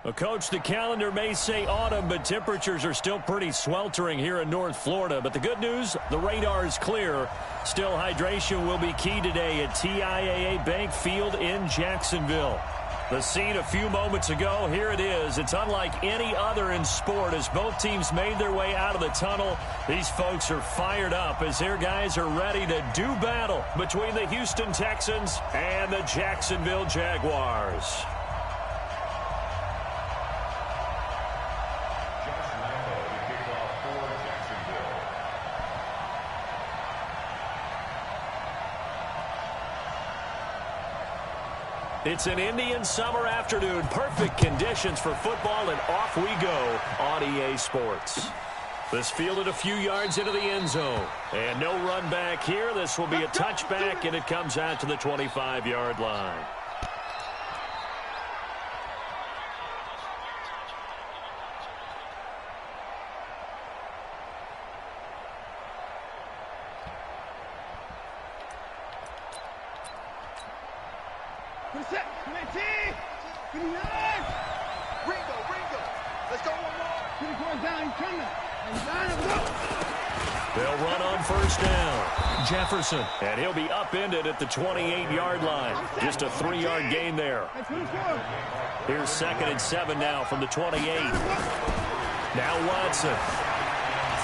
Well, Coach, the calendar may say autumn, but temperatures are still pretty sweltering here in North Florida. But the good news, the radar is clear. Still, hydration will be key today at TIAA Bank Field in Jacksonville. The scene a few moments ago, here it is. It's unlike any other in sport as both teams made their way out of the tunnel. These folks are fired up as their guys are ready to do battle between the Houston Texans and the Jacksonville Jaguars. It's an Indian summer afternoon. Perfect conditions for football, and off we go on EA Sports. This fielded a few yards into the end zone. And no run back here. This will be a touchback, and it comes out to the 25-yard line. They'll run on first down. Jefferson, and he'll be upended at the 28-yard line. Just a 3-yard gain there. Here's 2nd and 7 now from the 28. Now Watson,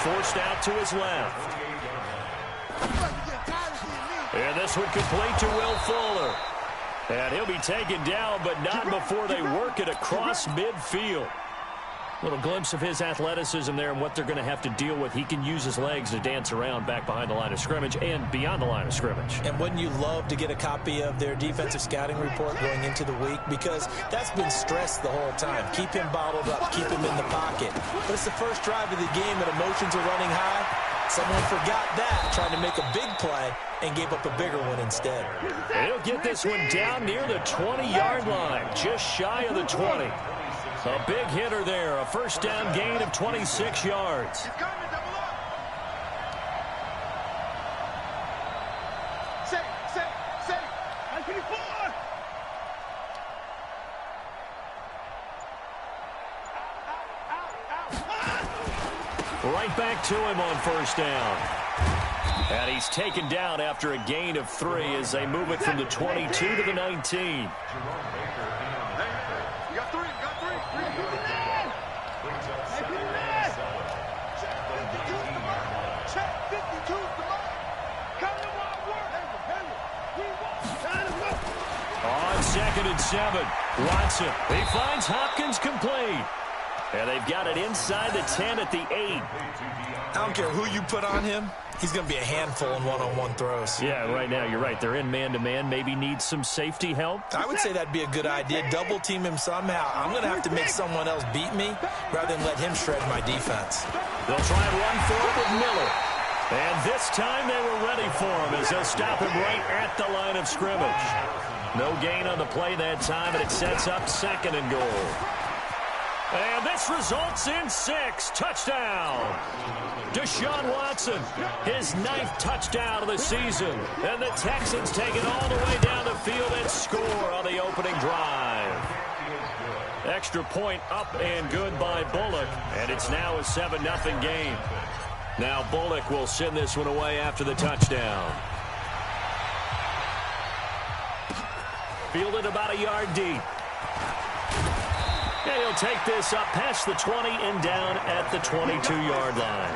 forced out to his left. And this one complete to Will Fuller. And he'll be taken down, but not before they work it across midfield. Little glimpse of his athleticism there and what they're going to have to deal with. He can use his legs to dance around back behind the line of scrimmage and beyond the line of scrimmage. And wouldn't you love to get a copy of their defensive scouting report going into the week? Because that's been stressed the whole time. Keep him bottled up. Keep him in the pocket. But it's the first drive of the game and emotions are running high. Someone forgot that, trying to make a big play, and gave up a bigger one instead. And he'll get this one down near the 20-yard line, just shy of the 20. A big hitter there, a first down gain of 26 yards. Right back to him on first down. And he's taken down after a gain of 3 as they move it from the 22 to the 19. On 2nd and 7, Watson. He finds Hopkins complete. And they've got it inside the 10 at the 8. I don't care who you put on him. He's going to be a handful in one-on-one throws. Yeah, right now, you're right. They're in man-to-man. Maybe needs some safety help. I would say that'd be a good idea. Double-team him somehow. I'm going to have to make someone else beat me rather than let him shred my defense. They'll try and run for it with Miller. And this time they were ready for him as they'll stop him right at the line of scrimmage. No gain on the play that time, and it sets up 2nd and goal. And this results in 6. Touchdown. Deshaun Watson, his 9th touchdown of the season. And the Texans take it all the way down the field and score on the opening drive. Extra point up and good by Bullock. And it's now a 7-0 game. Now Bullock will send this one away after the touchdown. Fielded about a yard deep. And he'll take this up past the 20 and down at the 22-yard line.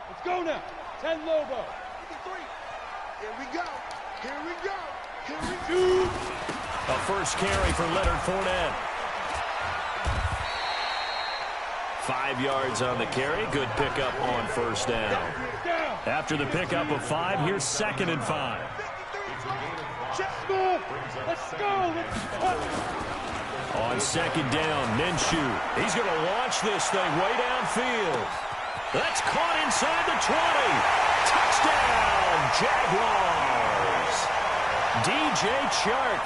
Let's go now. 10 Lobo. 3. Here we go. Here we go. Here we go. A first carry for Leonard Fournette. 5 yards on the carry. Good pickup on first down. After the pickup of 5, here's 2nd and 5. Let's go. On 2nd down, Minshew. He's going to launch this thing way downfield. That's caught inside the 20. Touchdown, Jaguars. DJ Chark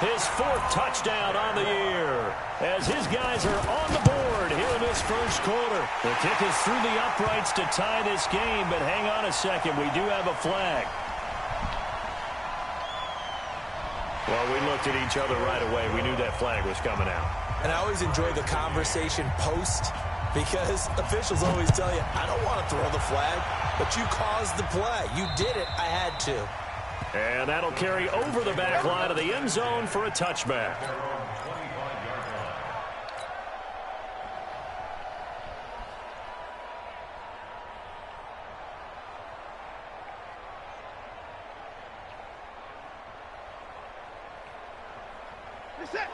his 4th touchdown on the year, as his guys are on the board here in this first quarter. The kick is through the uprights to tie this game, but hang on a second. We do have a flag. Well, we looked at each other right away. We knew that flag was coming out. And I always enjoy the conversation post, because officials always tell you, I don't want to throw the flag, but you caused the play. You did it. I had to. And that'll carry over the back line of the end zone for a touchback.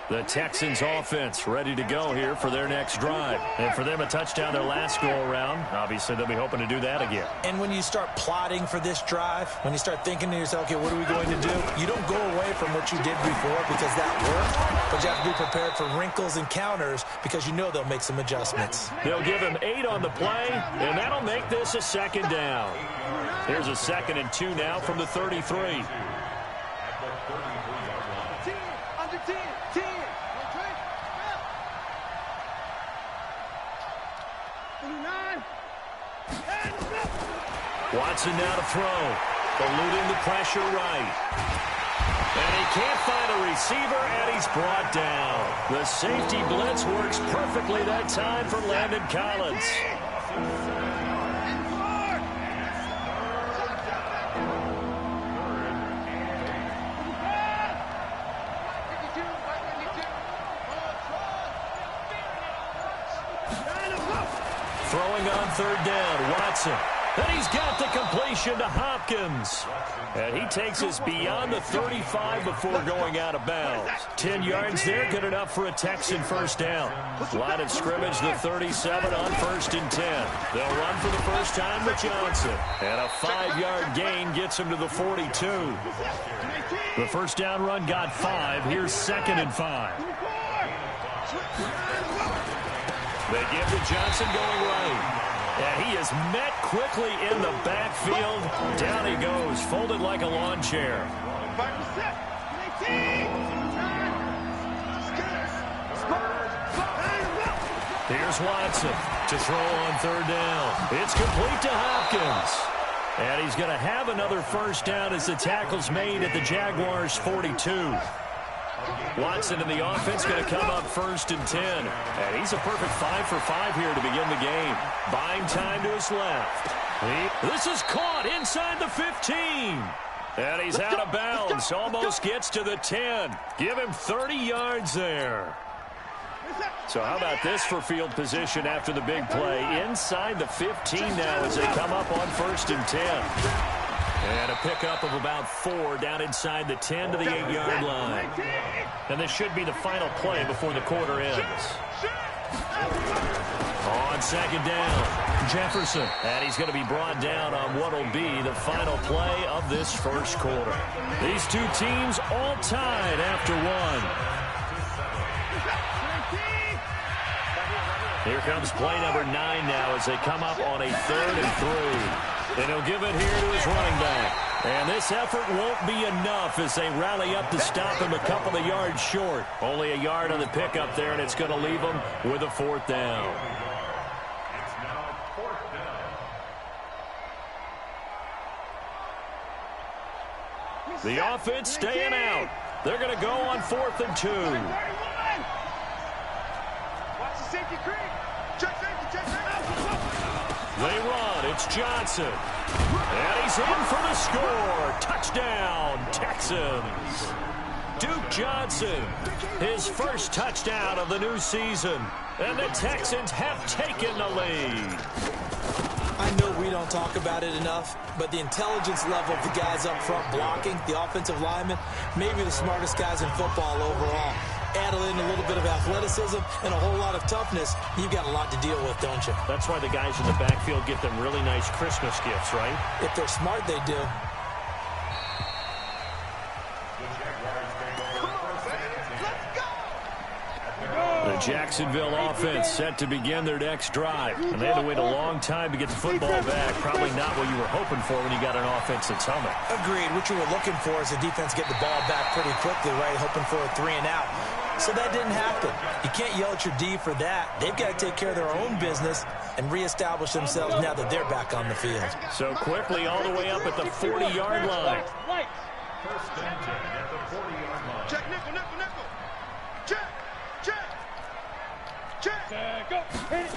The Texans offense ready to go here for their next drive. And for them, a touchdown their last go-around. Obviously, they'll be hoping to do that again. And when you start plotting for this drive, when you start thinking to yourself, okay, what are we going to do? You don't go away from what you did before because that worked. But you have to be prepared for wrinkles and counters because you know they'll make some adjustments. They'll give him 8 on the play, and that'll make this a 2nd down. Here's a 2nd and 2 now from the 33. Watson now to throw. Eluding the pressure right. And he can't find a receiver, and he's brought down. The safety blitz works perfectly that time for Landon Collins. Throwing on 3rd down, Watson. And he's got the completion to Hopkins. And he takes us beyond the 35 before going out of bounds. 10 yards there, good enough for a Texan 1st down. Line of scrimmage, the 37 on 1st and 10. They'll run for the first time with Johnson. And a 5-yard gain gets him to the 42. The 1st down run got 5. Here's 2nd and 5. They give to Johnson going right. And he is met quickly in the backfield. Down he goes, folded like a lawn chair. Here's Watson to throw on 3rd down. It's complete to Hopkins. And he's going to have another 1st down as the tackle's made at the Jaguars' 42. Watson in the offense going to come up 1st and 10. And he's a perfect 5 for 5 here to begin the game. Buying time to his left. This is caught inside the 15. And he's out of bounds. Almost gets to the 10. Give him 30 yards there. So how about this for field position after the big play? Inside the 15 now as they come up on 1st and 10. And a pickup of about 4 down inside the 10 to the 8-yard line. And this should be the final play before the quarter ends. On 2nd down, Jefferson. And he's going to be brought down on what will be the final play of this first quarter. These two teams all tied after 1. Here comes play number 9 now as they come up on a 3rd and 3. And he'll give it here to his running back. And this effort won't be enough as they rally up to stop him a couple of yards short. Only a yard on the pickup there, and it's going to leave him with a 4th down. The offense staying out. They're going to go on 4th and 2. Watch the safety creep. Check safety, check safety. They run. It's Johnson. And he's in for the score. Touchdown, Texans. Duke Johnson, his first touchdown of the new season. And the Texans have taken the lead. I know we don't talk about it enough, but the intelligence level of the guys up front blocking, the offensive linemen, maybe the smartest guys in football overall. Add in a little bit of athleticism and a whole lot of toughness, you've got a lot to deal with, don't you? That's why the guys in the backfield get them really nice Christmas gifts, right? If they're smart, they do. The The Jacksonville offense set to begin their next drive. And they had to wait a long time to get the football back. Probably not what you were hoping for when you got an offense that's humming. Agreed. What you were looking for is the defense get the ball back pretty quickly, right? Hoping for a 3-and-out. So that didn't happen. You can't yell at your D for that. They've got to take care of their own business and reestablish themselves now that they're back on the field. So quickly all the way up at the 40-yard line. First and 10 at the 40-yard line. Check, nickel, nickel, nickel. Check, check, check. Go. Hit it.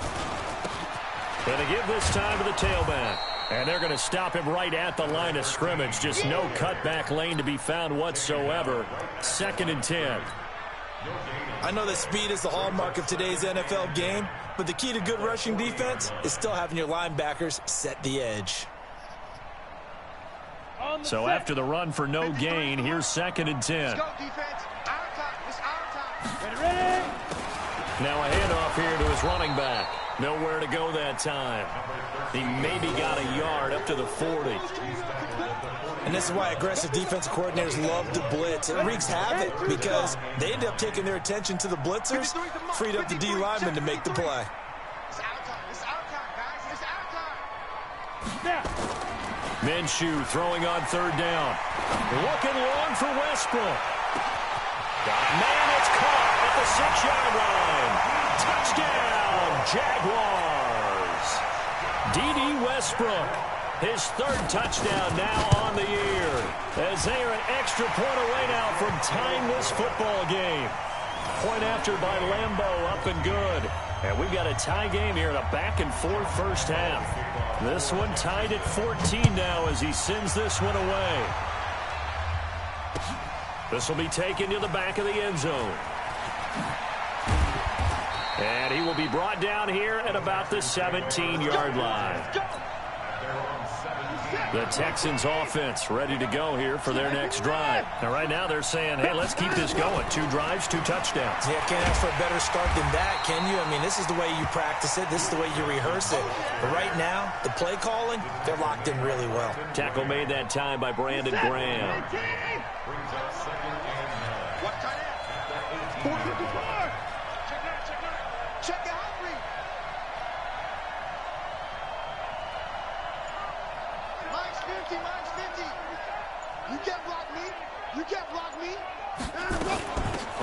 Going to give this time to the tailback. And they're going to stop him right at the line of scrimmage. Just no cutback lane to be found whatsoever. 2nd and 10. I know that speed is the hallmark of today's NFL game, but the key to good rushing defense is still having your linebackers set the edge. So after the run for no gain, here's 2nd and 10. Let's go, defense. Our time. It's our time. Ready? Now a handoff here to his running back. Nowhere to go that time. He maybe got a yard up to the 40. And this is why aggressive defensive coordinators love to blitz. It wreaks havoc because they end up taking their attention to the blitzers, freed up the D lineman to make the play. It's our time. It's our time, guys. It's our time. Now. Minshew throwing on 3rd down. Looking long for Westbrook. Man, it's caught at the 6-yard line. Touchdown, Jaguars. D.D. Westbrook, his 3rd touchdown now on the year, as they are an extra point away now from tying this football game. Point after by Lambeau, up and good. And we've got a tie game here in a back-and-forth first half. This one tied at 14 now as he sends this one away. This will be taken to the back of the end zone. And he will be brought down here at about the 17-yard line. The Texans offense ready to go here for their next drive. Now right now they're saying, hey, let's keep this going. 2 drives, 2 touchdowns. Yeah, can't ask for a better start than that, can you? I mean, this is the way you practice it. This is the way you rehearse it. But right now, the play calling, they're locked in really well. Tackle made that time by Brandon Graham. What tight end? 454. Check it out, read. Mine's 50. You can't block me. You can't block me.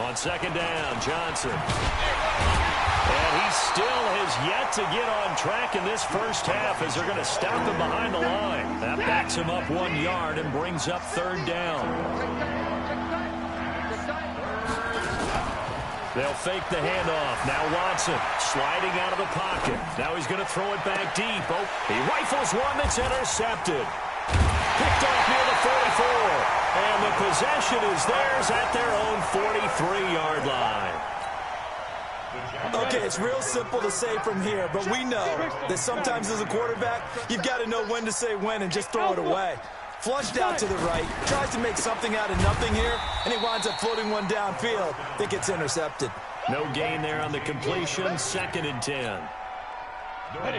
On 2nd down, Johnson. And he still has yet to get on track in this first half as they're going to stop him behind the line. That backs him up 1 yard and brings up 3rd down. They'll fake the handoff. Now Watson sliding out of the pocket. Now he's going to throw it back deep. Oh, he rifles one that's intercepted. Picked off near the 44. And the possession is theirs at their own 43-yard line. Okay, it's real simple to say from here, but we know that sometimes as a quarterback, you've got to know when to say when and just throw it away. Flushed out to the right, tries to make something out of nothing here, and he winds up floating one downfield that gets intercepted. No gain there on the completion, 2nd and 10.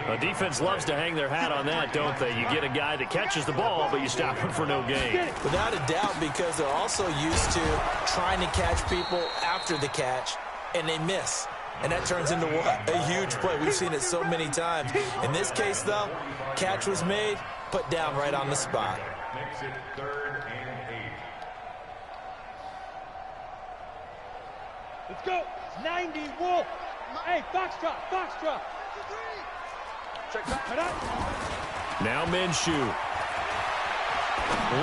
A defense loves to hang their hat on that, don't they? You get a guy that catches the ball, but you stop him for no gain. Without a doubt, because they're also used to trying to catch people after the catch, and they miss. And that turns into what? A huge play. We've seen it so many times. In this case, though, catch was made, put down right on the spot. Makes it 3rd and 8. Let's go. 90, Wolf. Hey, Foxtrot. Check back. Now Minshew.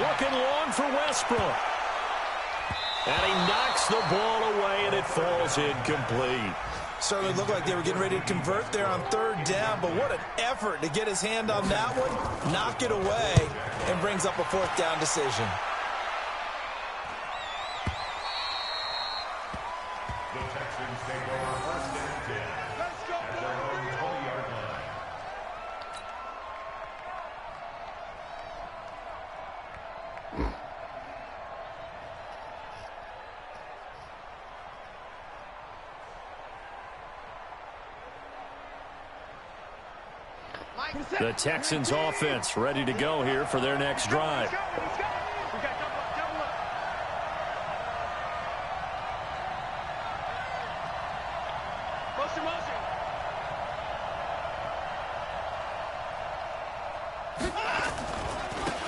Looking long for Westbrook. And he knocks the ball away, and it falls incomplete. Certainly looked like they were getting ready to convert there on 3rd down, but what an effort to get his hand on that one, knock it away, and brings up a 4th down decision. The Texans take over 1st and 10. Let's go. At their own 20-yard line. The Texans offense ready to go here for their next drive.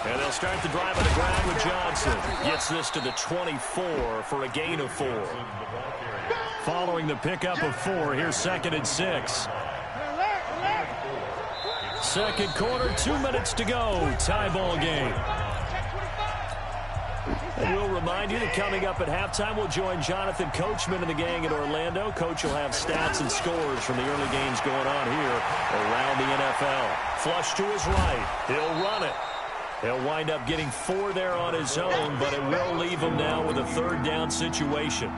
And they'll start the drive on the ground with Johnson. Gets this to the 24 for a gain of 4. Following the pickup of 4, here's 2nd and 6. Second quarter, 2 minutes to go. Tie ball game. And we'll remind you that coming up at halftime, we'll join Jonathan Coachman and the gang in Orlando. Coach will have stats and scores from the early games going on here around the NFL. Flush to his right. He'll run it. He'll wind up getting 4 there on his own, but it will leave him now with a 3rd down situation.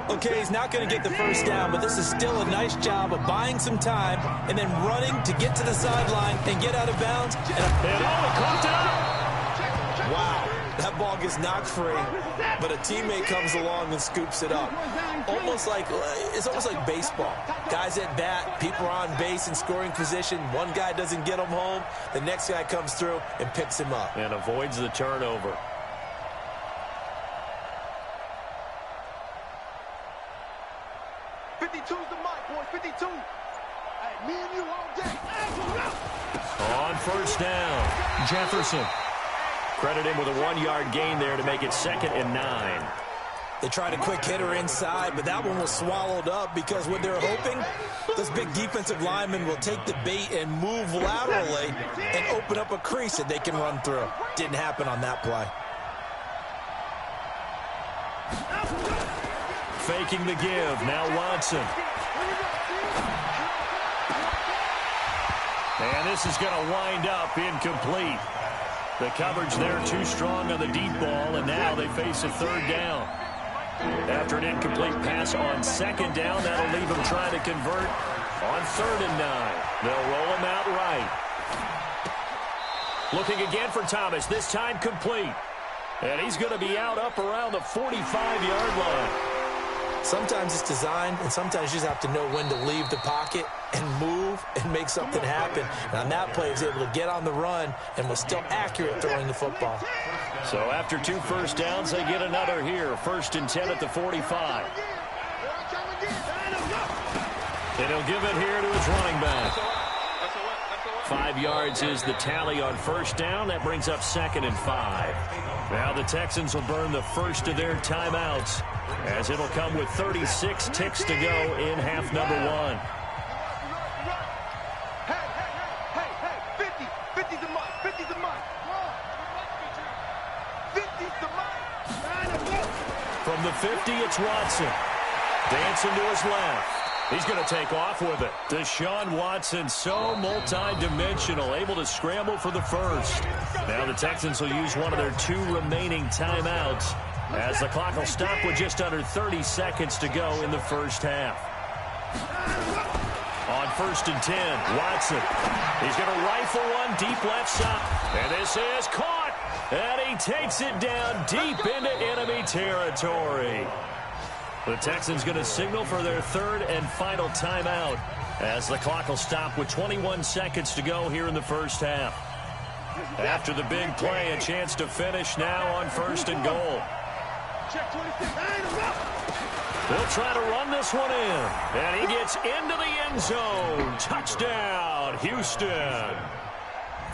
Okay, he's not going to get the first down, but this is still a nice job of buying some time and then running to get to the sideline and get out of bounds. And caught it up. Wow, that ball gets knocked free, but a teammate comes along and scoops it up. It's almost like baseball. Guys at bat, people are on base in scoring position. One guy doesn't get him home. The next guy comes through and picks him up. And avoids the turnover. On first down, Jefferson. Credit him with a 1-yard gain there to make it 2nd and 9. They tried a quick hitter inside, but that one was swallowed up because what they're hoping, this big defensive lineman will take the bait and move laterally and open up a crease that they can run through. Didn't happen on that play. Faking the give. Now Watson. And this is going to wind up incomplete. The coverage there too strong on the deep ball, and now they face a 3rd down. After an incomplete pass on 2nd down, that'll leave them trying to convert on 3rd and 9. They'll roll him out right. Looking again for Thomas, this time complete. And he's going to be out up around the 45-yard line. Sometimes it's designed, and sometimes you just have to know when to leave the pocket and move and make something happen. And on that play, he was able to get on the run and was still accurate throwing the football. So after 2 first downs, they get another here. 1st and 10 at the 45. And he'll give it here to his running back. 5 yards is the tally on first down. That brings up 2nd and 5. Now the Texans will burn the first of their timeouts, as it'll come with 36 ticks to go in half number 1. Hey, 50's the mark, 50's the mark. 50's the mark. From the 50, it's Watson. Dancing to his left. He's going to take off with it. Deshaun Watson, so multi-dimensional, able to scramble for the first. Now the Texans will use one of their 2 remaining timeouts, as the clock will stop with just under 30 seconds to go in the first half. On 1st and 10, Watson. He's going to rifle one deep left side. And this is caught. And he takes it down deep into enemy territory. The Texans going to signal for their 3rd and final timeout, as the clock will stop with 21 seconds to go here in the first half. After the big play, a chance to finish now on 1st and goal. They'll try to run this one in, and he gets into the end zone. Touchdown, Houston.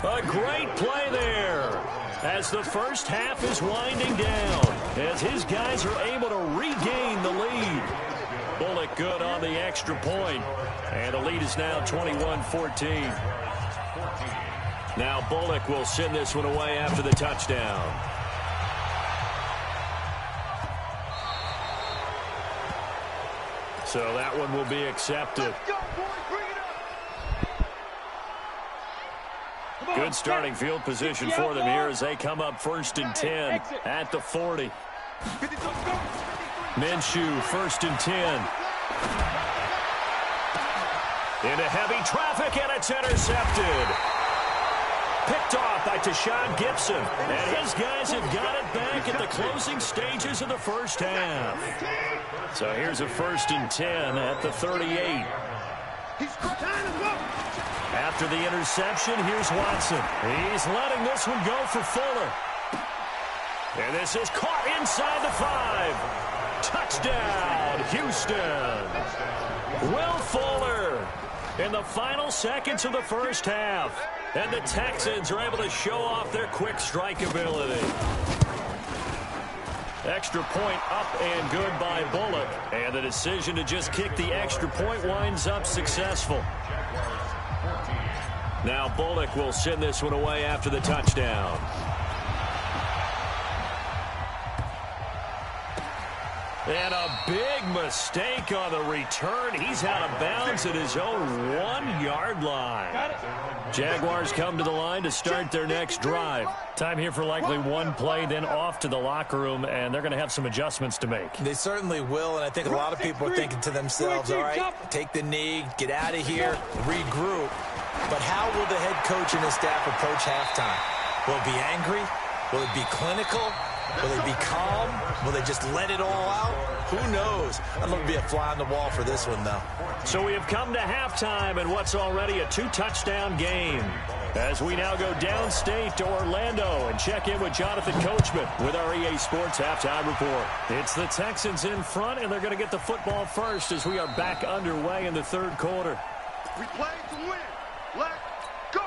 A great play there, as the first half is winding down, as his guys are able to regain the lead. Bullock good on the extra point, and the lead is now 21-14. Now Bullock will send this one away after the touchdown. So that one will be accepted. Good starting field position for them here as they come up 1st and 10 at the 40. Minshew, 1st and 10. Into heavy traffic, and it's intercepted. Picked off by Tashawn Gibson. And his guys have got it back at the closing stages of the first half. So here's a 1st and 10 at the 38. After the interception, here's Watson. He's letting this one go for Fuller. And this is caught inside the 5. Touchdown, Houston. Will Fuller in the final seconds of the first half. And the Texans are able to show off their quick strike ability. Extra point up and good by Bullock. And the decision to just kick the extra point winds up successful. Now Bullock will send this one away after the touchdown. And a big mistake on the return. He's out of bounds at his own 1-yard line. Jaguars come to the line to start their next drive. Time here for likely one play, then off to the locker room, and they're going to have some adjustments to make. They certainly will, and I think a lot of people are thinking to themselves, all right, take the knee, get out of here, regroup. But how will the head coach and his staff approach halftime? Will it be angry? Will it be clinical? Will they be calm? Will they just let it all out? Who knows? I'd love to be a fly on the wall for this one, though. So we have come to halftime in what's already a 2-touchdown game. As we now go downstate to Orlando and check in with Jonathan Coachman with our EA Sports Halftime Report. It's the Texans in front, and they're going to get the football first as we are back underway in the third quarter. We play to win. Let's go.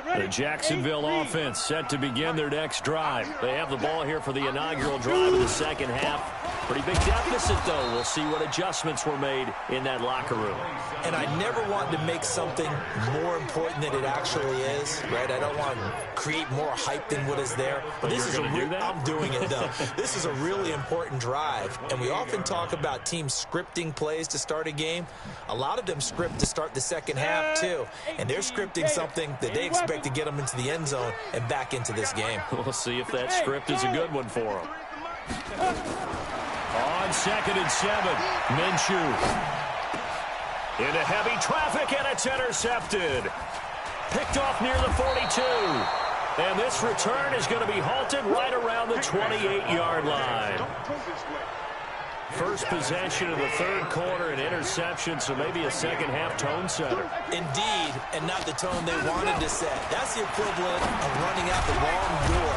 The Jacksonville offense set to begin their next drive. They have the ball here for the inaugural drive of the second half. Pretty big deficit, though. We'll see what adjustments were made in that locker room. And I never want to make something more important than it actually is, right? I don't want to create more hype than what is there. But this is I'm doing it, though. This is a really important drive. And we often talk about teams scripting plays to start a game. A lot of them script to start the second half, too. And they're scripting something that they expect to get them into the end zone and back into this game. We'll see if that script is a good one for them. On 2nd and 7, Minshew. Into heavy traffic, and it's intercepted. Picked off near the 42. And this return is going to be halted right around the 28-yard line. First possession of the third quarter, an interception, so maybe a second-half tone setter. Indeed, and not the tone they wanted to set. That's the equivalent of running out the wrong door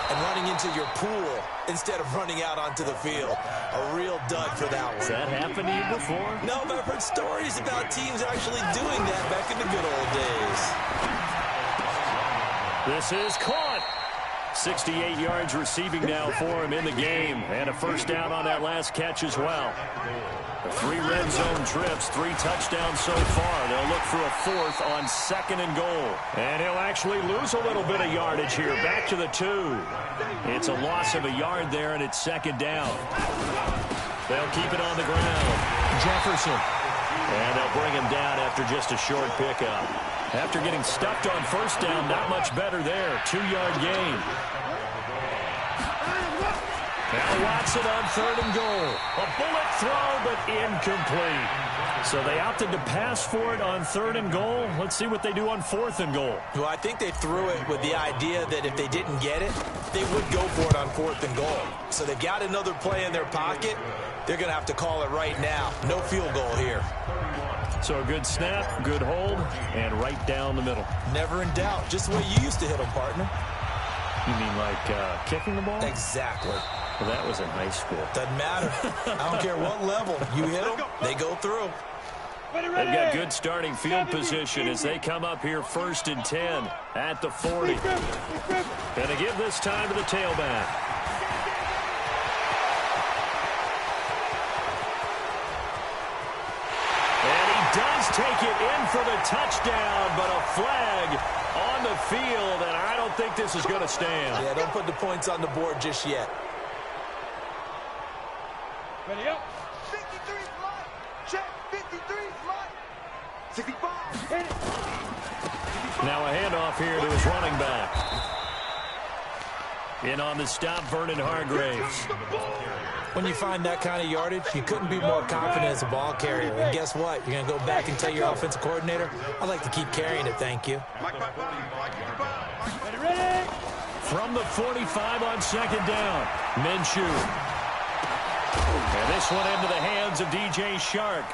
and running into your pool instead of running out onto the field. A real dud for that one. Has that happened to you before? No, but I've heard stories about teams actually doing that back in the good old days. This is caught. 68 yards receiving now for him in the game. And a first down on that last catch as well. 3 red zone trips, 3 touchdowns so far. They'll look for a 4th on 2nd and goal. And he'll actually lose a little bit of yardage here. Back to the 2. It's a loss of a yard there, and it's 2nd down. They'll keep it on the ground. Jefferson. And they'll bring him down after just a short pickup. After getting stuffed on first down, not much better there. 2-yard gain. Now Watson on 3rd and goal. A bullet throw, but incomplete. So they opted to pass for it on 3rd and goal. Let's see what they do on 4th and goal. Well, I think they threw it with the idea that if they didn't get it, they would go for it on 4th and goal. So they've got another play in their pocket. They're going to have to call it right now. No field goal here. So a good snap, good hold, and right down the middle. Never in doubt. Just the way you used to hit them, partner. You mean like kicking the ball? Exactly. Well, that was in high school. Doesn't matter. I don't care what level. You hit them, they go through. They've got good starting field position as they come up here 1st and 10 at the 40. Going to give this time to the tailback. Does take it in for the touchdown, but a flag on the field, and I don't think this is going to stand. Yeah, don't put the points on the board just yet. Ready up. 53 fly. Check. 53 fly. 65. Hit it. Now a handoff here to his running back. In on the stop, Vernon Hargraves. When you find that kind of yardage, you couldn't be more confident as a ball carrier. And guess what? You're going to go back and tell your offensive coordinator, I'd like to keep carrying it, thank you. From the 45 on 2nd down, Minshew. And this one into the hands of DJ Shark.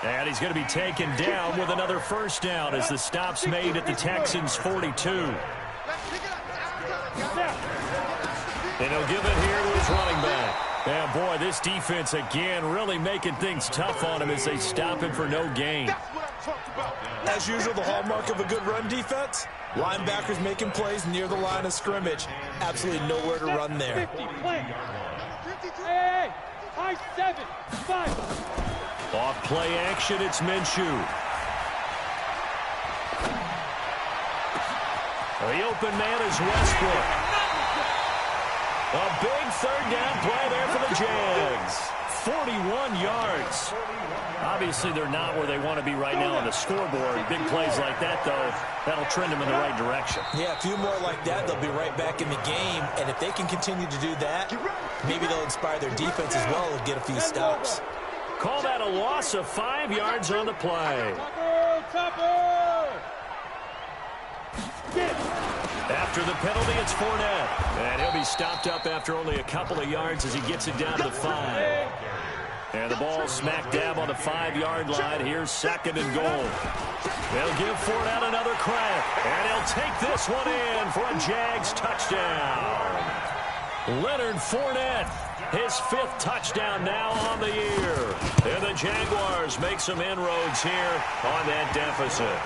And he's going to be taken down with another first down as the stop's made at the Texans' 42. And he'll give it here to his running back. Yeah, boy, this defense again really making things tough on him as they stop him for no gain. As usual, the hallmark of a good run defense, linebackers making plays near the line of scrimmage. Absolutely nowhere to run there. 50, hey, high 7, 5. Off play action, it's Minshew. The open man is Westbrook. A big third down play there for the Jags. 41 yards. Obviously, they're not where they want to be right now on the scoreboard. Big plays like that, though, that'll trend them in the right direction. Yeah, a few more like that, they'll be right back in the game. And if they can continue to do that, maybe they'll inspire their defense as well and get a few stops. Call that a loss of 5 yards on the play. After the penalty, it's Fournette. And he'll be stopped up after only a couple of yards as he gets it down to the 5. And the ball smack dab on the 5-yard line. Here's 2nd and goal. They'll give Fournette another crack. And he'll take this one in for a Jags touchdown. Leonard Fournette, his 5th touchdown now on the year. And the Jaguars make some inroads here on that deficit.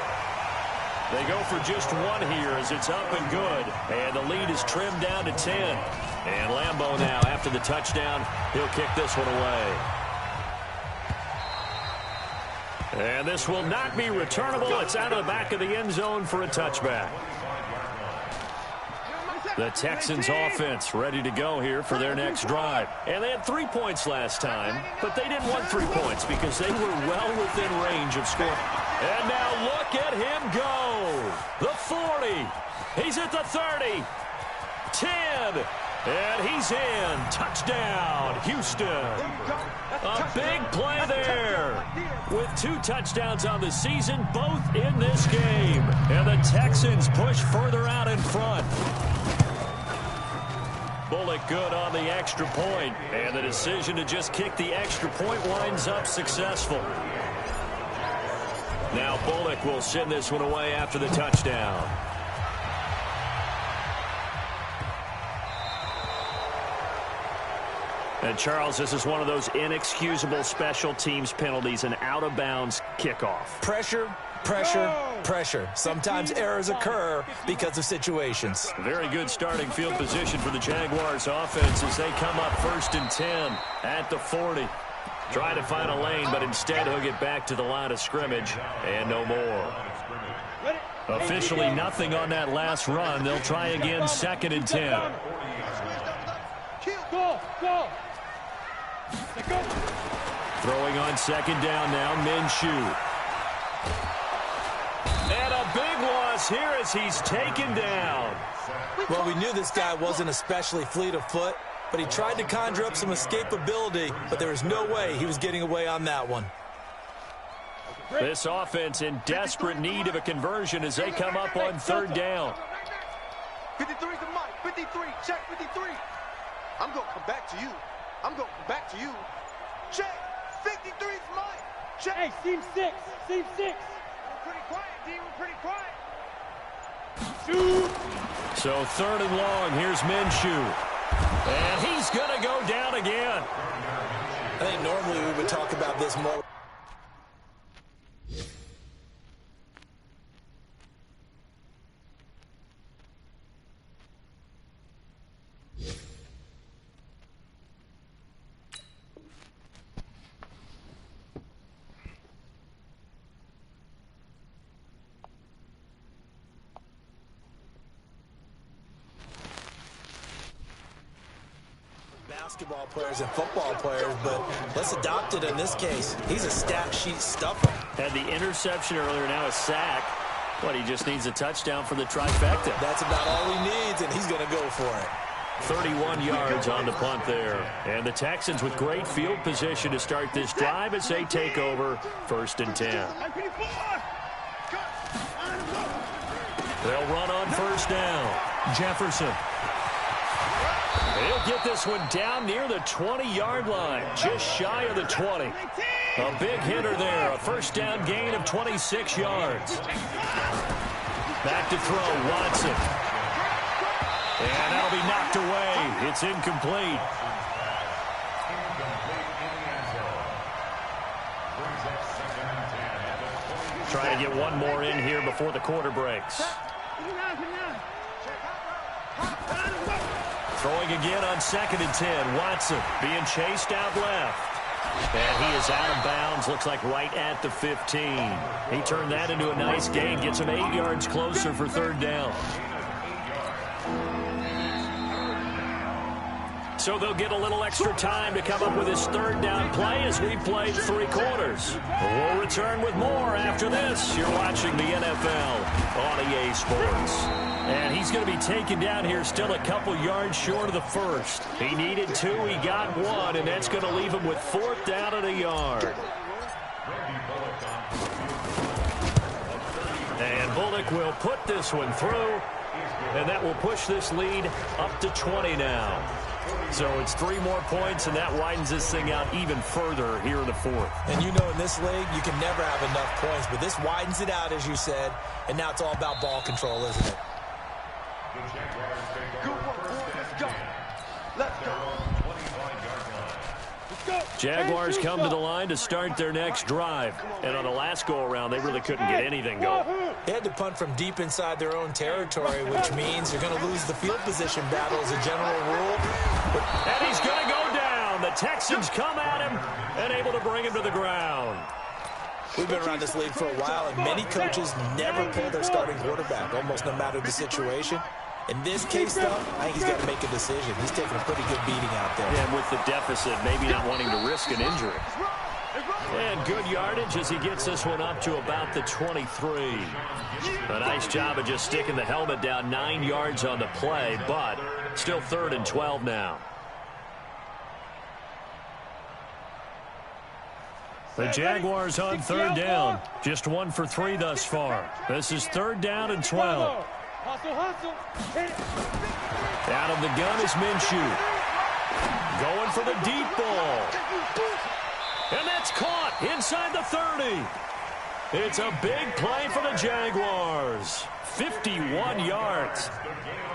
They go for just one here as it's up and good. And the lead is trimmed down to 10. And Lambeau now, after the touchdown, he'll kick this one away. And this will not be returnable. It's out of the back of the end zone for a touchback. The Texans offense ready to go here for their next drive. And they had 3 points last time, but they didn't want 3 points because they were well within range of scoring. And now look at him go. The 40. He's at the 30. 10. And he's in. Touchdown, Houston. A big play there. With 2 touchdowns on the season, both in this game. And the Texans push further out in front. Bullock good on the extra point. And the decision to just kick the extra point winds up successful. Now Bullock will send this one away after the touchdown. And Charles, this is one of those inexcusable special teams penalties, an out-of-bounds kickoff. Pressure, pressure, pressure. Sometimes errors occur because of situations. Very good starting field position for the Jaguars offense as they come up 1st and 10 at the 40. Try to find a lane, but instead he'll get back to the line of scrimmage and no more. Officially nothing on that last run. They'll try again 2nd and 10. Throwing on 2nd down now, Minshew. And a big loss here as he's taken down. Well, we knew this guy wasn't especially fleet of foot, but he tried to conjure up some escapability, but there was no way he was getting away on that one. This offense in desperate need of a conversion as they come up on 3rd down. 53's the mic. 53. Check 53. I'm going to come back to you. I'm going to come back to you. Check. 53's mic. Check. Hey, seam 6. Seam 6. We're pretty quiet, D. We're pretty quiet. Shoot. So 3rd and long. Here's Minshew. And he's going to go down again. I think normally we would talk about this more. Basketball players and football players, but let's adopt it in this case. He's a stat sheet stuffer. Had the interception earlier, now a sack. But he just needs a touchdown for the trifecta. That's about all he needs, and he's going to go for it. 31 yards on the punt there. And the Texans with great field position to start this drive as they take over 1st and 10. They'll run on 1st down. Jefferson. He'll get this one down near the 20-yard line, just shy of the 20. A big hitter there, a 1st down gain of 26 yards. Back to throw, Watson. And that'll be knocked away. It's incomplete. Trying to get one more in here before the quarter breaks. Throwing again on 2nd and 10. Watson being chased out left. And he is out of bounds, looks like right at the 15. He turned that into a nice gain, gets him 8 yards closer for 3rd down. So they'll get a little extra time to come up with his 3rd down play as we played 3 quarters. We'll return with more after this. You're watching the NFL on EA Sports. And he's going to be taken down here still a couple yards short of the 1st. He needed 2, he got 1, and that's going to leave him with 4th down and a yard. And Bullock will put this one through, and that will push this lead up to 20 now. So it's 3 more points, and that widens this thing out even further here in the 4th. And you know in this league, you can never have enough points, but this widens it out, as you said, and now it's all about ball control, isn't it? Good work, boy. Let's go. Let's go. Jaguars come to the line to start their next drive. And on the last go-around, they really couldn't get anything going. They had to punt from deep inside their own territory, which means they're going to lose the field position battle as a general rule. And he's going to go down. The Texans come at him and able to bring him to the ground. We've been around this league for a while, and many coaches never pull their starting quarterback, almost no matter the situation. In this case, though, I think he's got to make a decision. He's taking a pretty good beating out there. And with the deficit, maybe not wanting to risk an injury. And good yardage as he gets this one up to about the 23. A nice job of just sticking the helmet down 9 yards on the play, but still 3rd and 12 now. The Jaguars on 3rd down. Just 1 for 3 thus far. This is 3rd down and 12. Out of the gun is Minshew. Going for the deep ball. And that's caught inside the 30. It's a big play for the Jaguars. 51 yards.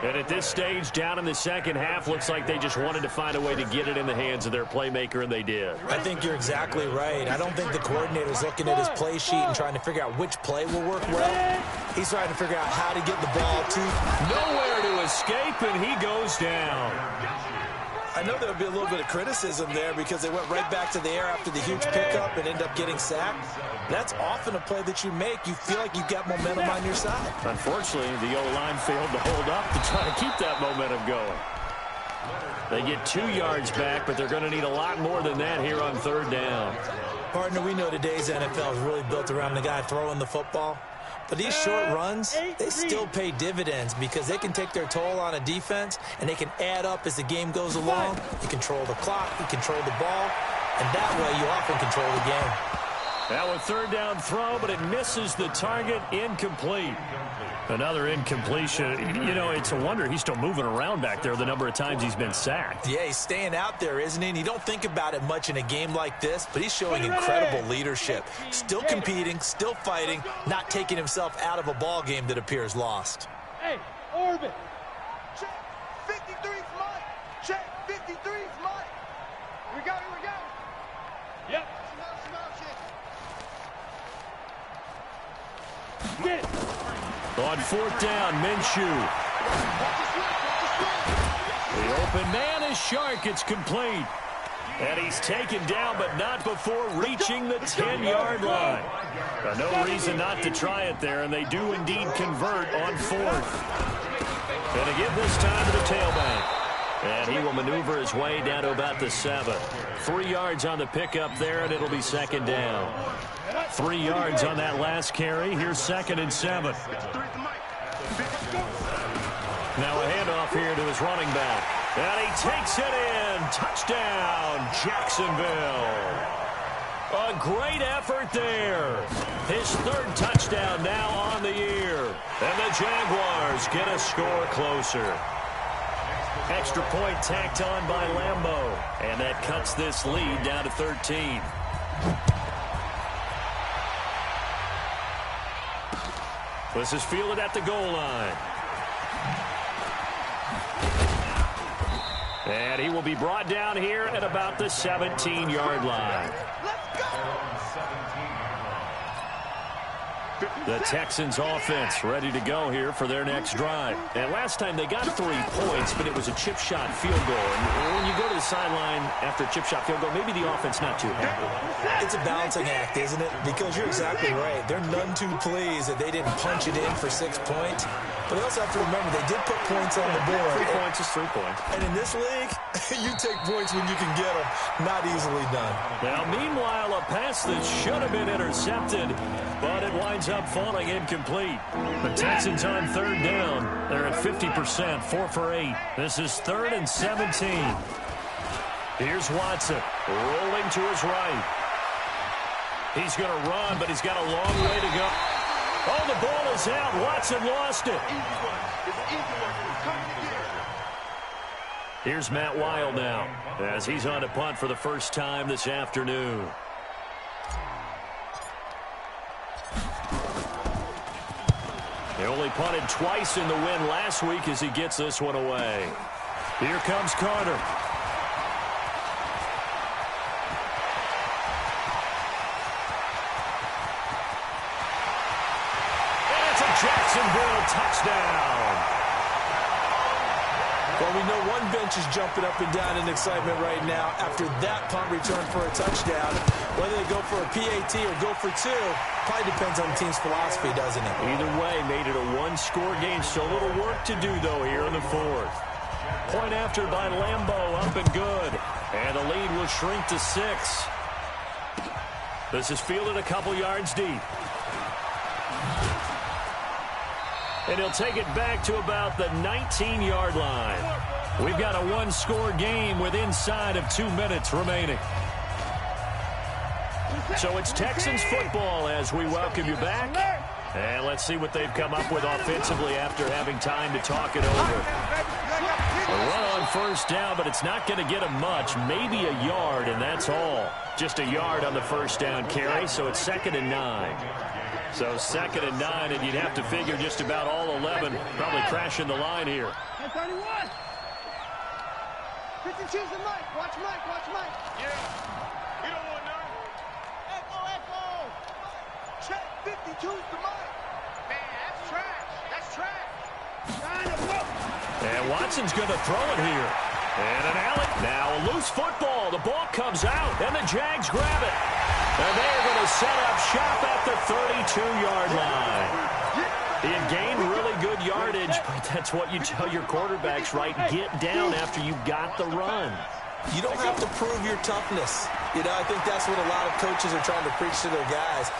And at this stage, down in the second half, looks like they just wanted to find a way to get it in the hands of their playmaker, and they did. I think you're exactly right. I don't think the coordinator's looking at his play sheet and trying to figure out which play will work well. He's trying to figure out how to get the ball to nowhere to escape, and he goes down. I know there would be a little bit of criticism there because they went right back to the air after the huge pickup and ended up getting sacked. That's often a play that you make. You feel like you've got momentum on your side. Unfortunately, the O-line failed to hold up to try to keep that momentum going. They get 2 yards back, but they're going to need a lot more than that here on 3rd down. Partner, we know today's NFL is really built around the guy throwing the football. But these short runs, they still pay dividends because they can take their toll on a defense, and they can add up as the game goes along. You control the clock, you control the ball, and that way you often control the game. Now a 3rd down throw, but it misses the target. Incomplete. Another incompletion. You know, it's a wonder he's still moving around back there the number of times he's been sacked. Yeah, he's staying out there, isn't he? And you don't think about it much in a game like this, but he's showing incredible leadership. Still competing, still fighting, not taking himself out of a ball game that appears lost. Hey, Orbit. Check. 53's Mike. Check. 53's Mike. We got it. Yep. Get it. On 4th down, Minshew. The open man is Shark. It's complete. And he's taken down, but not before reaching the 10-yard line. No reason not to try it there, and they do indeed convert on 4th. And again this time to the tailback. And he will maneuver his way down to about the 7. 3 yards on the pickup there, and it'll be 2nd down. 3 yards on that last carry. Here's 2nd and 7. Now a handoff here to his running back. And he takes it in. Touchdown, Jacksonville. A great effort there. His 3rd touchdown now on the year. And the Jaguars get a score closer. Extra point tacked on by Lambeau. And that cuts this lead down to 13. This is fielded at the goal line. And he will be brought down here at about the 17-yard line. Let's go. The Texans offense ready to go here for their next drive. And last time they got 3 points, but it was a chip shot field goal. And when you go to the sideline after a chip shot field goal, maybe the offense not too happy. It's a balancing act, isn't it? Because you're exactly right. They're none too pleased that they didn't punch it in for 6 points. But they also have to remember they did put points on the board. 3 points is 3 points. And in this league, you take points when you can get them. Not easily done. Now, meanwhile, a pass that should have been intercepted, but it winds up falling incomplete. The Texans on 3rd down. They're at 50%, 4 for 8. This is 3rd and 17. Here's Watson, rolling to his right. He's going to run, but he's got a long way to go. Oh, the ball is out. Watson lost it. Here's Matt Weil now, as he's on to punt for the first time this afternoon. He only punted twice in the win last week as he gets this one away. Here comes Carter. And it's a Jacksonville touchdown. Well, we know one bench is jumping up and down in excitement right now after that punt return for a touchdown. Whether they go for a PAT or go for 2 probably depends on the team's philosophy, doesn't it? Either way, made it a 1-score game. Still a little work to do, though, here in the 4th. Point after by Lambeau, up and good. And the lead will shrink to 6. This is fielded a couple yards deep. And he'll take it back to about the 19-yard line. We've got a 1-score game with inside of 2 minutes remaining. So it's Texans football as we welcome you back. And let's see what they've come up with offensively after having time to talk it over. A run on 1st down, but it's not going to get him much. Maybe a yard, and that's all. Just a yard on the 1st down carry, so it's 2nd and 9. So 2nd and 9, and you'd have to figure just about all 11 probably crashing the line here. 31. 52's the Mike. Watch Mike. Watch Mike. Yeah. You don't want none. Echo. Check. 52's the Mike. Man, that's trash. That's trash. And Watson's going to throw it here. And an alley. Now a loose football. The ball comes out, and the Jags grab it. And they're going to set up shop at the 32-yard line. He had gained really good yardage, but that's what you tell your quarterbacks, right? Get down after you got the run. You don't have to prove your toughness. You know, I think that's what a lot of coaches are trying to preach to their guys.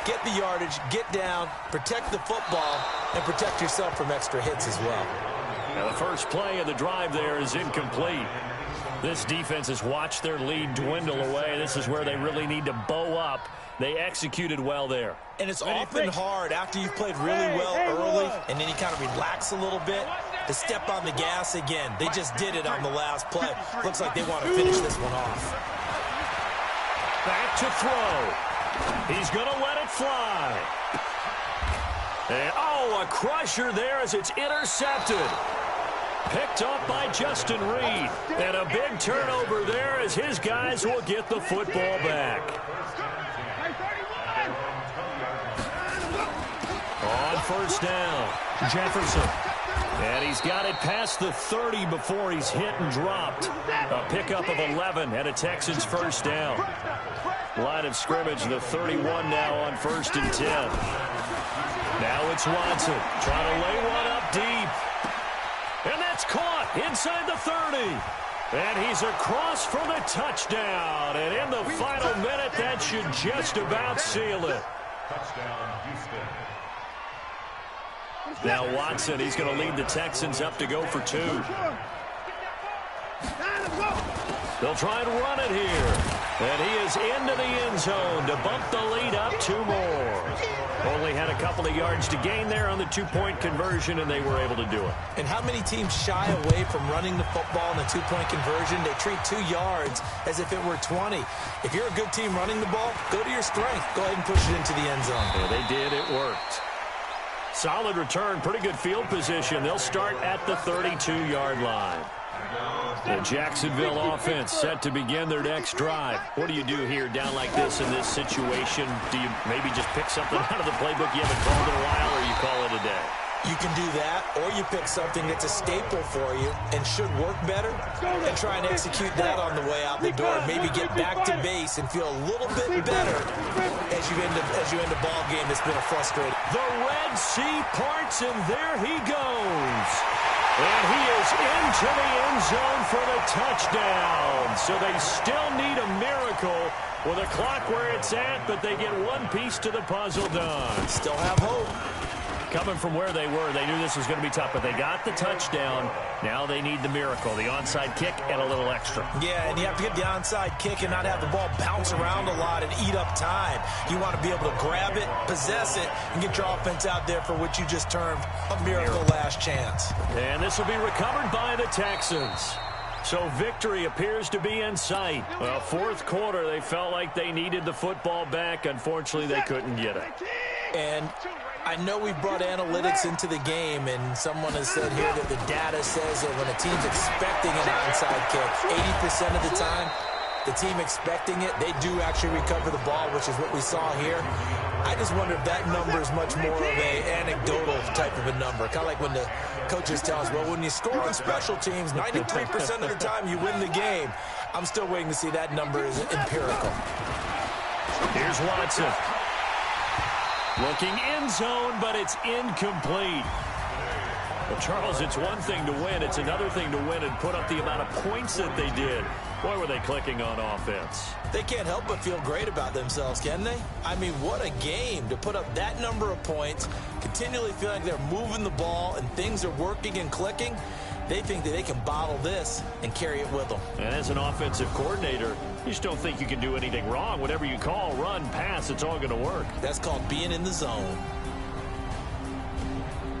Get the yardage, get down, protect the football, and protect yourself from extra hits as well. Now the first play of the drive there is incomplete. This defense has watched their lead dwindle away. This is where they really need to bow up. They executed well there. And it's often hard after you've played really well early and then you kind of relax a little bit to step on the gas again. They just did it on the last play. Looks like they want to finish this one off. Back to throw. He's going to let it fly. And, oh, a crusher there as it's intercepted. Picked up by Justin Reed. And a big turnover there as his guys will get the football back. On 1st down, Jefferson. And he's got it past the 30 before he's hit and dropped. A pickup of 11 and a Texans 1st down. Line of scrimmage, the 31 now on 1st and 10. Now it's Watson trying to lay one up deep. And that's caught inside the 30. And he's across for the touchdown. And in the final minute, that should just about seal it. Touchdown, Houston. Now Watson, he's going to lead the Texans up to go for 2. They'll try and run it here. And he is into the end zone to bump the lead up 2 more. Only had a couple of yards to gain there on the 2-point conversion, and they were able to do it. And how many teams shy away from running the football in the 2-point conversion? They treat 2 yards as if it were 20. If you're a good team running the ball, go to your strength. Go ahead and push it into the end zone. Yeah, they did. It worked. Solid return. Pretty good field position. They'll start at the 32-yard line. The Jacksonville offense set to begin their next drive. What do you do here down like this in this situation? Do you maybe just pick something out of the playbook you haven't called in a while, or you call it a day? You can do that, or you pick something that's a staple for you and should work better and try and execute that on the way out the door. Maybe get back to base and feel a little bit better as you end a ball game that's been a frustrating. The Red Sea parts, and there he goes. And he is into the end zone for the touchdown. So they still need a miracle with a clock where it's at, but they get one piece to the puzzle done. Still have hope. Coming from where they were, they knew this was going to be tough, but they got the touchdown. Now they need the miracle, the onside kick and a little extra. Yeah, and you have to get the onside kick and not have the ball bounce around a lot and eat up time. You want to be able to grab it, possess it, and get your offense out there for what you just termed a miracle last chance. And this will be recovered by the Texans. So victory appears to be in sight. Well, fourth quarter, they felt like they needed the football back. Unfortunately, they couldn't get it. And I know we brought analytics into the game, and someone has said here that the data says that when a team's expecting an onside kick, 80% of the time, the team expecting it, they do actually recover the ball, which is what we saw here. I just wonder if that number is much more of a anecdotal type of a number. Kind of like when the coaches tell us, well, when you score on special teams, 93% of the time you win the game. I'm still waiting to see that number is empirical. Here's Watson. Looking end zone, but it's incomplete. Well, Charles, it's one thing to win. It's another thing to win and put up the amount of points that they did. Boy, were they clicking on offense. They can't help but feel great about themselves, can they? I mean, what a game to put up that number of points, continually feel like they're moving the ball and things are working and clicking. They think that they can bottle this and carry it with them. And as an offensive coordinator, you just don't think you can do anything wrong. Whatever you call, run, pass, it's all going to work. That's called being in the zone.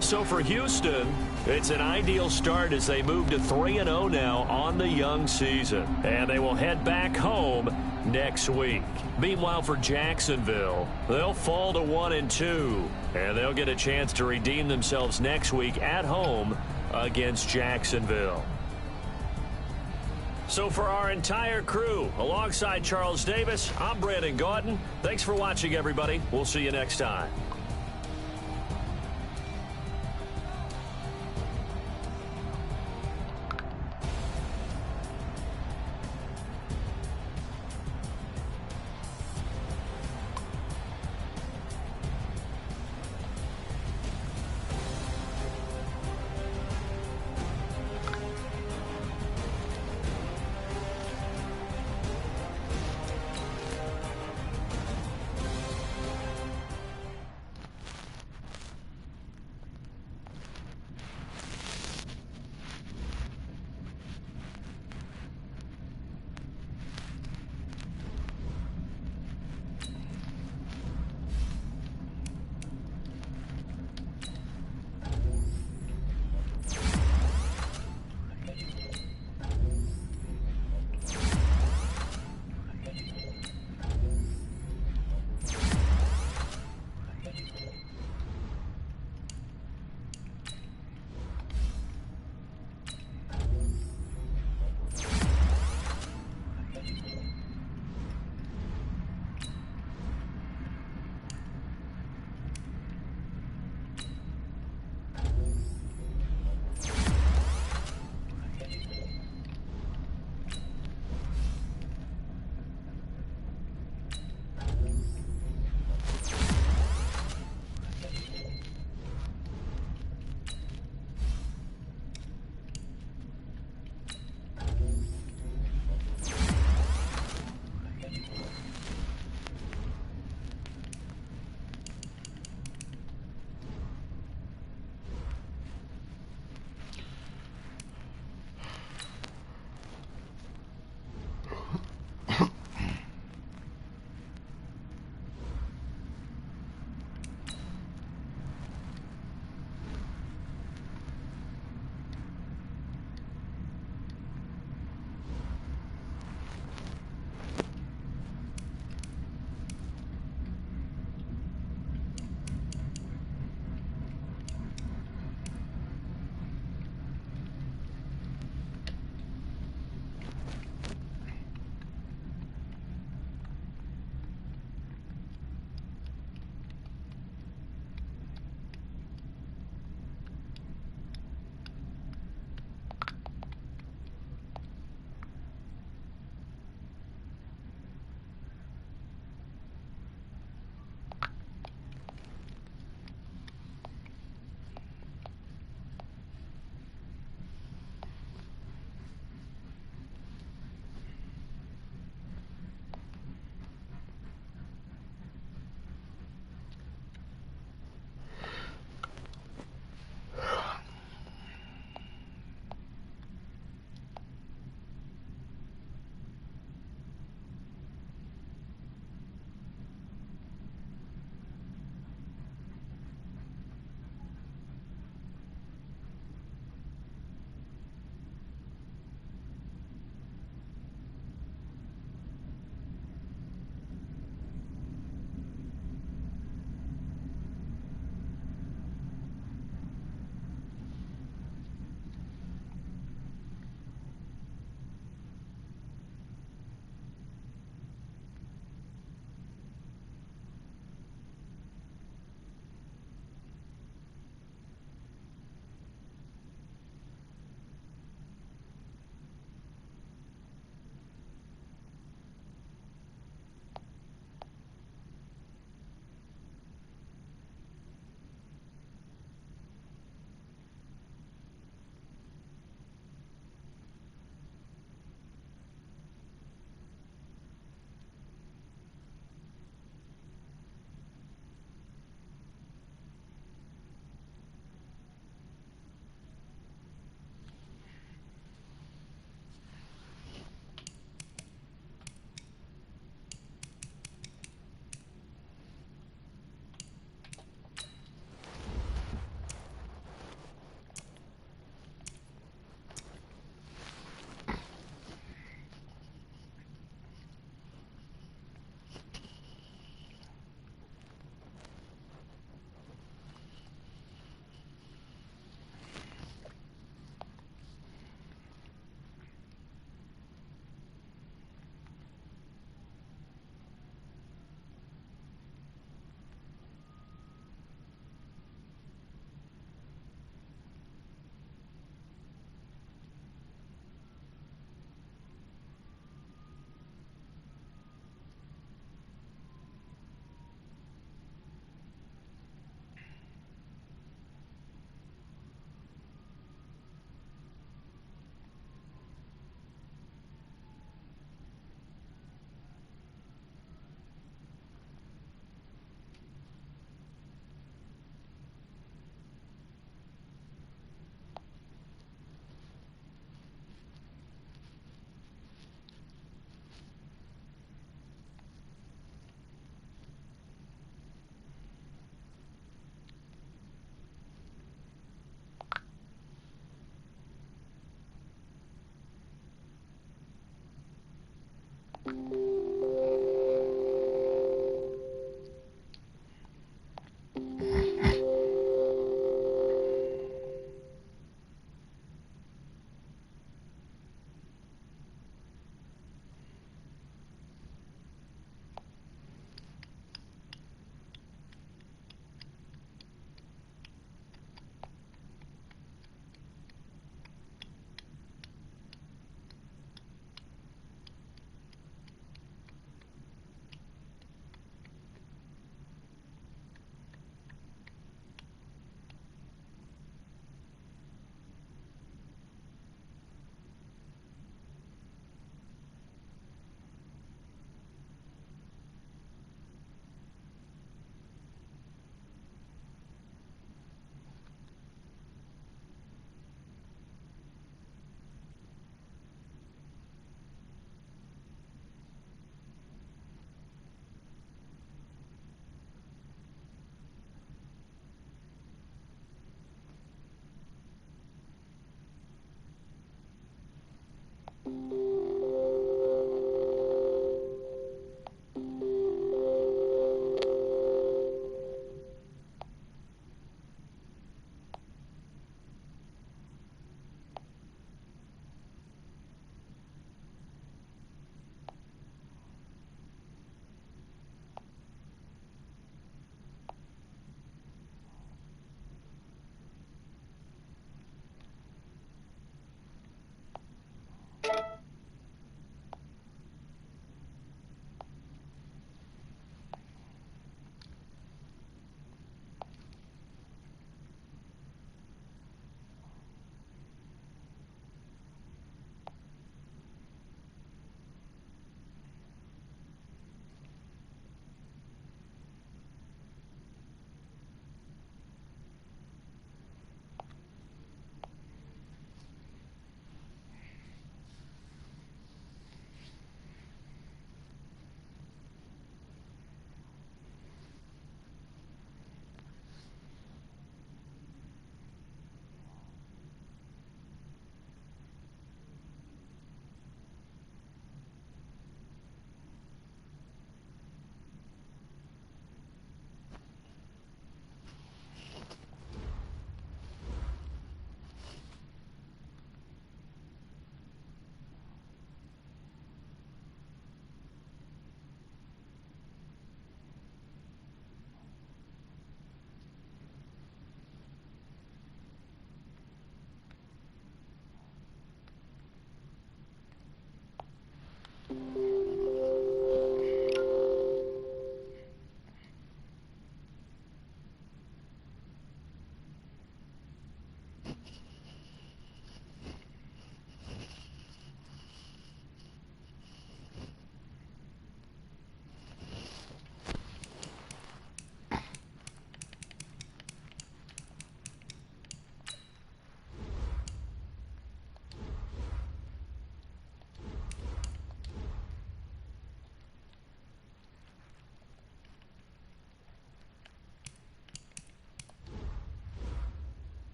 So for Houston, it's an ideal start as they move to 3-0 now on the young season. And they will head back home next week. Meanwhile, for Jacksonville, they'll fall to 1-2. And they'll get a chance to redeem themselves next week at home against Jacksonville. So for our entire crew, alongside Charles Davis, I'm Brandon Gaudin. Thanks for watching, everybody. We'll see you next time.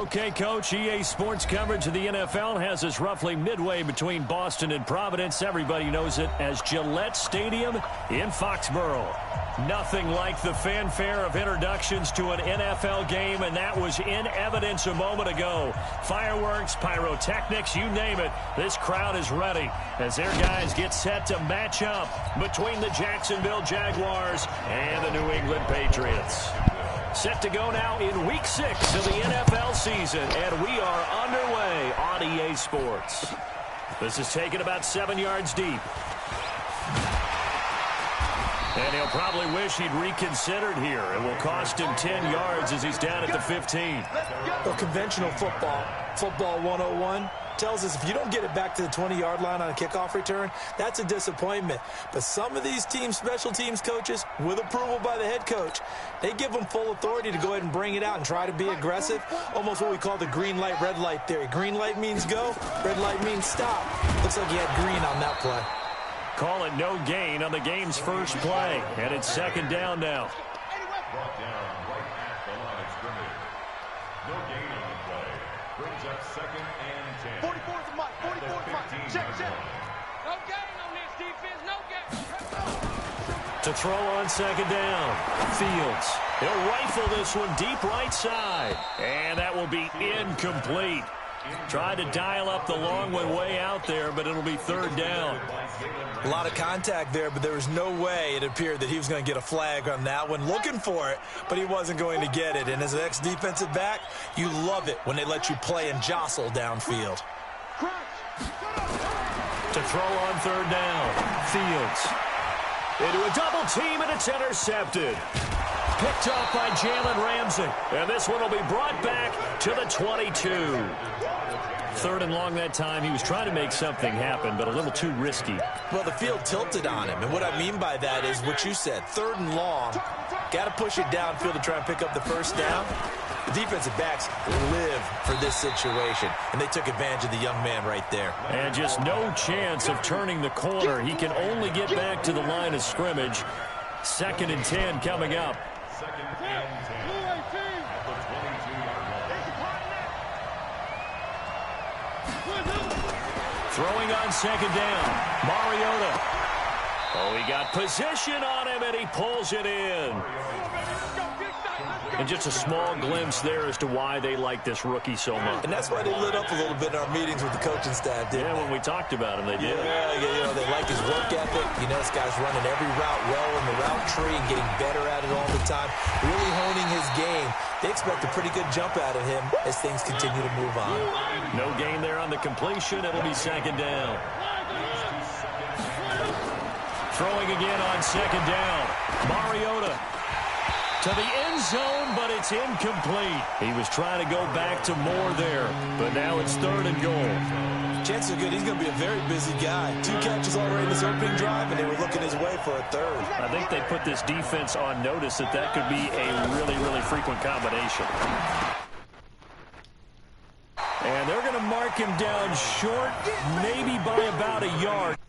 Okay, Coach, EA Sports coverage of the NFL has us roughly midway between Boston and Providence. Everybody knows it as Gillette Stadium in Foxborough. Nothing like the fanfare of introductions to an NFL game, and that was in evidence a moment ago. Fireworks, pyrotechnics, you name it. This crowd is ready as their guys get set to match up between the Jacksonville Jaguars and the New England Patriots. Set to go now in Week 6 of the NFL season, and we are underway on EA Sports. This is taken about 7 yards deep. And he'll probably wish he'd reconsidered here. It will cost him 10 yards as he's down at the 15. Well, conventional football 101, tells us if you don't get it back to the 20-yard line on a kickoff return, that's a disappointment. But some of these teams, special teams coaches, with approval by the head coach, they give them full authority to go ahead and bring it out and try to be aggressive, almost what we call the green light, red light theory. Green light means go, red light means stop. Looks like he had green on that play. Call it no gain on the game's first play, and it's second down now. Brought down right at the line of scrimmage. No gain on the play. Brings up second and 10. 44 is the mic. 44 is the mic. Check. No gain on this defense. No gain. To throw on second down, Fields. He'll rifle this one deep right side, and that will be incomplete. Tried to dial up the long one way out there, but it'll be third down. A lot of contact there, but there was no way it appeared that he was going to get a flag on that one. Looking for it, but he wasn't going to get it. And as an ex-defensive back, you love it when they let you play and jostle downfield. To throw on third down, Fields. Into a double team, and it's intercepted. Picked off by Jalen Ramsey. And this one will be brought back to the 22. Third and long that time. He was trying to make something happen, but a little too risky. Well, the field tilted on him. And what I mean by that is what you said. Third and long. Got to push it downfield to try and pick up the first down. The defensive backs live for this situation, and they took advantage of the young man right there. And just no chance of turning the corner. He can only get back to the line of scrimmage. Second and 10 coming up. Second and 10 at the 22-yard line. Throwing on second down, Mariota. Oh, he got position on him, and he pulls it in. And just a small glimpse there as to why they like this rookie so much. And that's why they lit up a little bit in our meetings with the coaching staff, didn't they? When we talked about him, they did. Yeah, they like his work ethic. You know, this guy's running every route well in the route tree and getting better at it all the time, really honing his game. They expect a pretty good jump out of him as things continue to move on. No gain there on the completion. It'll be second down. Throwing again on second down. Mariota to the end zone, but it's incomplete. He was trying to go back to more there, but now it's third and goal. Chances are good he's going to be a very busy guy. 2 catches already in this opening drive, and they were looking his way for a third. I think they put this defense on notice that could be a really, really frequent combination. And they're going to mark him down short, maybe by about a yard.